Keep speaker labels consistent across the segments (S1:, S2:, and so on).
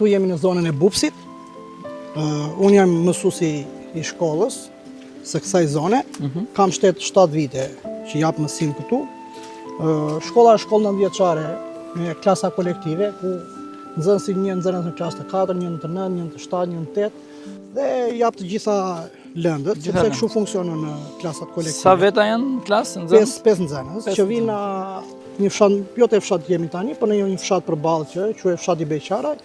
S1: këtu jemi në zonën e Bupsit. Unë jam mësuesi i shkollës së kësaj zone. Kam 7 vite që jap mësim këtu. Shkolla është shkollë 9-vjeçare me klasa kolektive, ku nxënësit një nxënës në klasë të 4, një të 9, një të 7, një të 8, dhe jap të gjitha lëndët, sepse kështu funksionon në klasat kolektive.
S2: Sa veta janë në klasë?
S1: 5 nxënës, që vinë në një fshat, jo te fshat jemi tani, por në një fshat përballë që quhet fshati Beqaraj.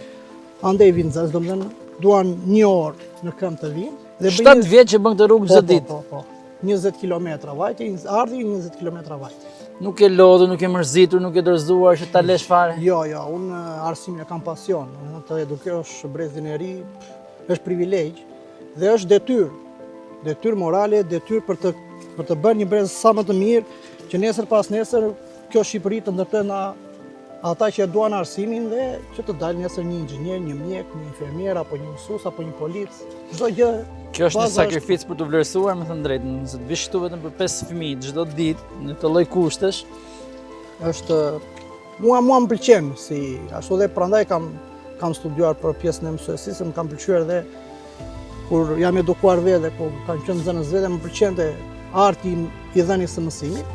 S1: Andej vinë nxënës, domethënë duan 1 orë në këmbë të vinë.
S2: 7 vjet që bën këtë rrugë çdo ditë.
S1: Po. 20 kilometra vajtje, ardhi 20 kilometra vajtje.
S2: Nuk e lodhur, nuk e mërzitur, nuk e dorëzuar që ta lesh fare.
S1: Jo, unë arsimin e kam pasion. Të edukosh brezin e ri është privilegj dhe është detyrë morale, detyrë për të bërë një brez sa më të mirë, që nesër pas nesër kjo Shqipëri të ndërtojë nga ata që duan arsimin dhe që të dalë nesër një inxhinier, një mjek, një infermier apo një mësues apo një polic. Çdo gjë.
S2: Kjo është një sakrificë për të vlerësuar, me thënë drejtën, nëse të vish këtu vetëm për 5 fëmijë çdo ditë në të lloj kushtesh.
S1: Është mua më pëlqen ashtu dhe prandaj kam studiuar për pjesën e mësuesisë, më kam pëlqyer dhe kur jam edukuar vetë, kur kam qenë nxënës vetë, më pëlqente arti i dhënies së mësimit.